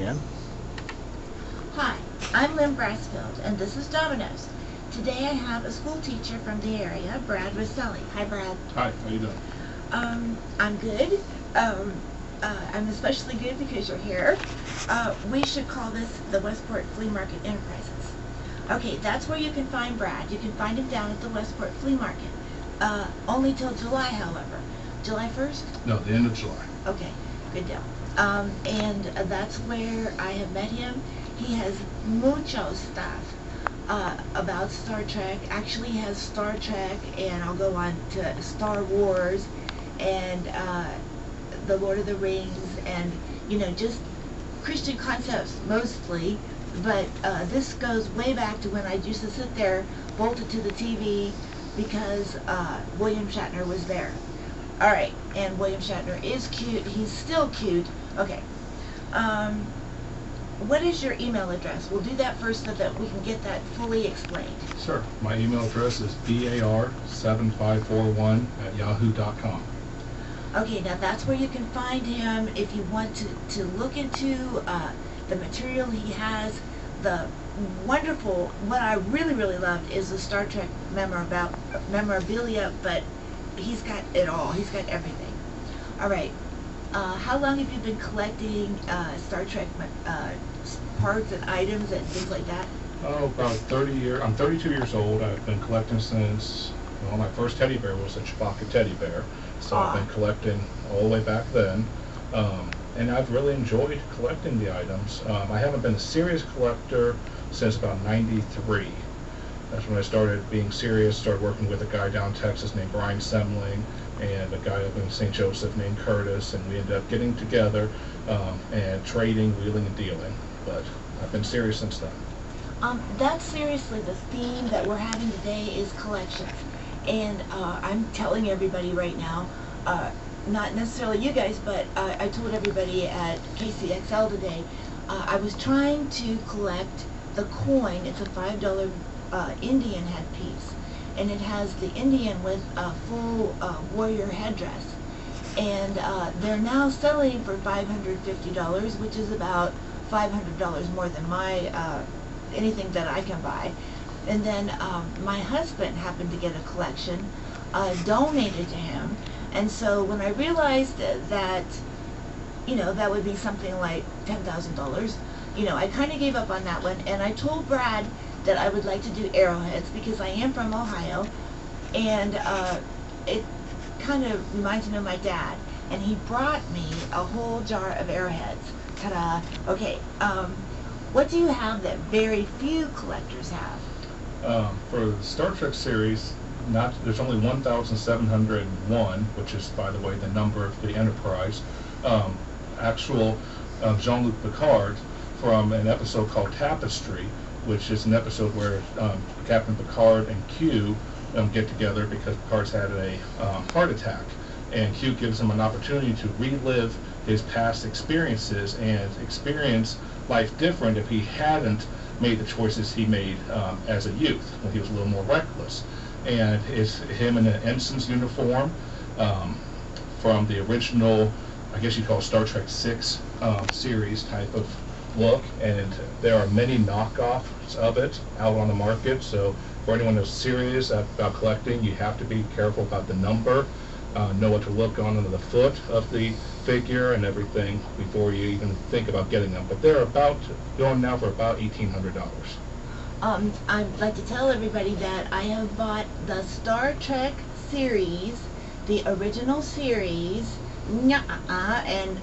And Hi, I'm Lynn Brassfield, and this is Dominoes. Today I have a school teacher from the area, Brad Rosselli. Hi, Brad. hi, how you doing? I'm good. I'm especially good because you're here. We should call this the Westport Flea Market Enterprises. Okay, that's where you can find Brad. You can find him down at the Westport Flea Market. Only till July, however. July 1st? No, the end of July. Okay, good deal. And that's where I have met him. He has mucho stuff about Star Trek. Actually, he has Star Trek, and I'll go on to Star Wars, and the Lord of the Rings, and just Christian concepts mostly. But this goes way back to when I used to sit there bolted to the TV because William Shatner was there. All right, and William Shatner is cute. He's still cute. Okay. What is your email address? We'll do that first so that we can get that fully explained. Sure. My email address is bar7541@yahoo.com. Okay, now that's where you can find him if you want to look into the material he has. The wonderful, what I really, really loved is the Star Trek memorabilia, but he's got it all. He's got everything. All right. How long have you been collecting Star Trek parts and items and things like that? Oh, about 30 years. I'm 32 years old. I've been collecting since, well, my first teddy bear was a Chewbacca teddy bear. So I've been collecting all the way back then. And I've really enjoyed collecting the items. I haven't been a serious collector since about '93. That's when I started being serious, started working with a guy down in Texas named Brian Semling and a guy up in St. Joseph named Curtis, and we ended up getting together and trading, wheeling, and dealing. But I've been serious since then. That's seriously the theme that we're having today is collections. And I'm telling everybody right now, not necessarily you guys, but I told everybody at KCXL today, I was trying to collect the coin. It's a $5 Indian headpiece, and it has the Indian with a full warrior headdress, and they're now selling for $550, which is about $500 more than my anything that I can buy. And then my husband happened to get a collection donated to him, and so when I realized that that would be something like $10,000, I kind of gave up on that one, and I told Brad that I would like to do arrowheads because I am from Ohio, and it kind of reminds me of my dad, and he brought me a whole jar of arrowheads. Ta-da! Okay, what do you have that very few collectors have? For the Star Trek series, there's only 1,701, which is, by the way, the number of the Enterprise. Actual Jean-Luc Picard from an episode called Tapestry, which is an episode where Captain Picard and Q get together because Picard's had a heart attack, and Q gives him an opportunity to relive his past experiences and experience life different if he hadn't made the choices he made as a youth when he was a little more reckless. And it's him in an ensign's uniform from the original, I guess you call it Star Trek 6 series type of look, and there are many knockoffs of it out on the market. So for anyone who's serious about collecting, you have to be careful about the number, know what to look on under the foot of the figure and everything before you even think about getting them. But they're going now for about $1,800. I'd like to tell everybody that I have bought the Star Trek series, the original series, and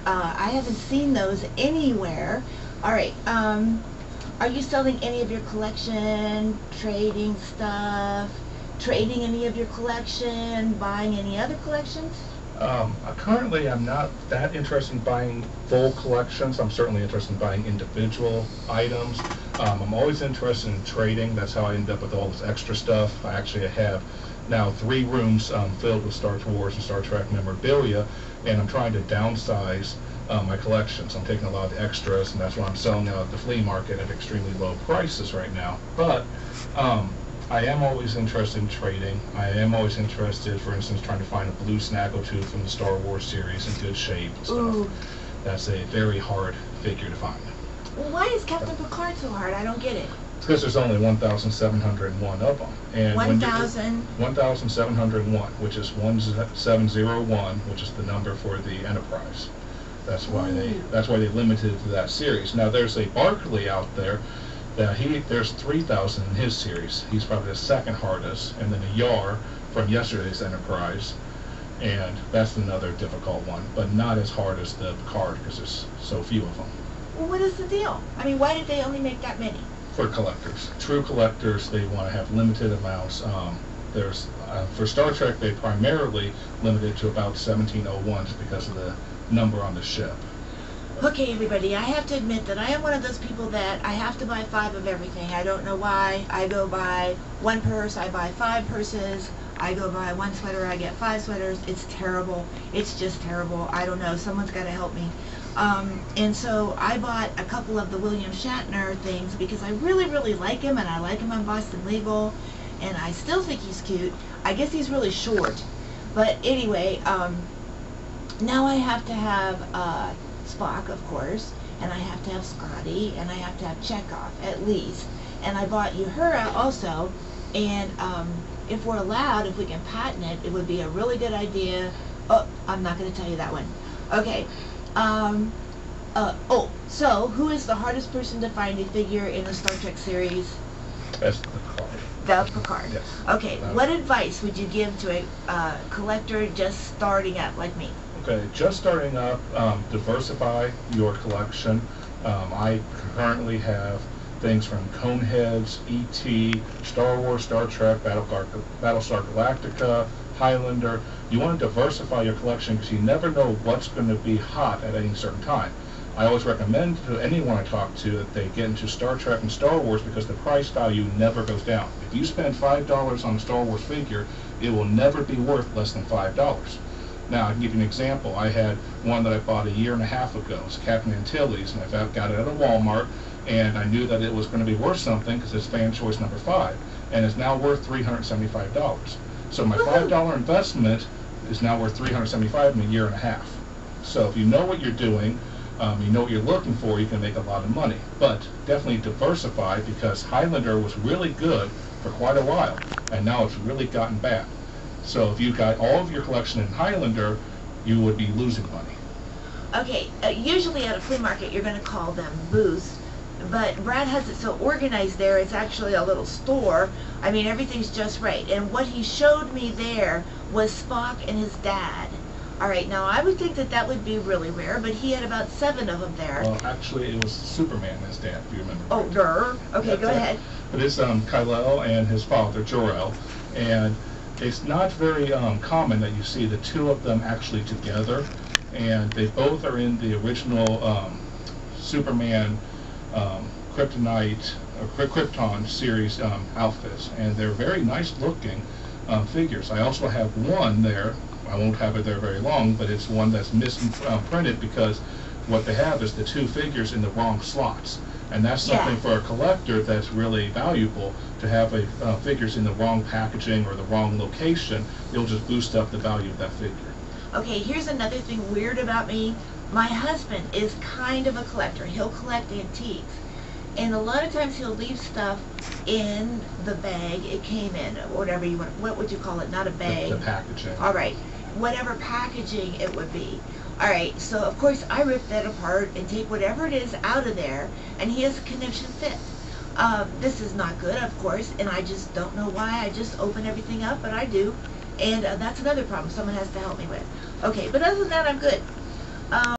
I haven't seen those anywhere. All right, are you selling any of your collection, trading stuff, trading any of your collection, buying any other collections? Currently, I'm not that interested in buying full collections. I'm certainly interested in buying individual items. I'm always interested in trading. That's how I end up with all this extra stuff. I actually have now 3 rooms filled with Star Wars and Star Trek memorabilia, and I'm trying to downsize my collection. So I'm taking a lot of the extras, and that's what I'm selling out at the flea market at extremely low prices right now. But I am always interested in trading. I am always interested, for instance, trying to find a blue snaggletooth from the Star Wars series in good shape and stuff. Ooh. That's a very hard figure to find. Well, why is Captain Picard so hard? I don't get it. It's because there's only 1,701 of them. And 1,000? 1,701, which is 1701, which is the number for the Enterprise. That's why they limited to that series. Now there's a Barkley out there that there's 3,000 in his series. He's probably the second hardest, and then a Yar from yesterday's Enterprise, and that's another difficult one, but not as hard as the Picard because there's so few of them. Well, what is the deal? I mean, why did they only make that many? For collectors, true collectors, they want to have limited amounts. For Star Trek, they primarily limited to about 1701 just because of the number on the ship. Okay, everybody, I have to admit that I am one of those people that I have to buy 5 of everything. I don't know why. I go buy 1 purse, I buy 5 purses. I go buy 1 sweater, I get 5 sweaters. It's terrible. It's just terrible. I don't know. Someone's got to help me. And so I bought a couple of the William Shatner things because I really, really like him, and I like him on Boston Legal, and I still think he's cute. I guess he's really short. But anyway, now I have to have Spock, of course, and I have to have Scotty, and I have to have Chekhov, at least. And I bought Uhura also, and if we're allowed, if we can patent it, it would be a really good idea. Oh, I'm not going to tell you that one. Okay. So who is the hardest person to find a figure in the Star Trek series? That's the Picard. The Picard. Yes. Okay. What advice would you give to a collector just starting out like me? Okay, just starting up, diversify your collection. I currently have things from Coneheads, E.T., Star Wars, Star Trek, Battlestar Galactica, Highlander. You want to diversify your collection because you never know what's going to be hot at any certain time. I always recommend to anyone I talk to that they get into Star Trek and Star Wars because the price value never goes down. If you spend $5 on a Star Wars figure, it will never be worth less than $5. Now, I can give you an example. I had one that I bought a year and a half ago. It's Captain Antilles, and I got it at a Walmart, and I knew that it was going to be worth something because it's fan choice number 5, and it's now worth $375. So my $5 investment is now worth $375 in a year and a half. So if you know what you're doing, you know what you're looking for, you can make a lot of money. But definitely diversify because Highlander was really good for quite a while, and now it's really gotten bad. So if you got all of your collection in Highlander, you would be losing money. Okay, usually at a flea market you're going to call them booths, but Brad has it so organized there, it's actually a little store. I mean, everything's just right. And what he showed me there was Spock and his dad. All right, now I would think that that would be really rare, but he had about 7 of them there. Well, actually, it was Superman and his dad, if you remember. Oh, durr. Okay, go ahead. But it's Kal-El and his father, Jor-El, and it's not very common that you see the 2 of them actually together, and they both are in the original Superman Kryptonite or Krypton series outfits, and they're very nice looking figures. I also have one there. I won't have it there very long, but it's one that's misprinted because what they have is the 2 figures in the wrong slots. And that's something for a collector that's really valuable, to have figures in the wrong packaging or the wrong location. It'll just boost up the value of that figure. Okay, here's another thing weird about me. My husband is kind of a collector. He'll collect antiques. And a lot of times he'll leave stuff in the bag it came in, or whatever you want. What would you call it? Not a bag. The packaging. All right. Whatever packaging it would be. All right, so of course I rip that apart and take whatever it is out of there, and he has a conniption fit. This is not good, of course, and I just don't know why. I just open everything up, but I do, and that's another problem someone has to help me with. Okay, but other than that, I'm good.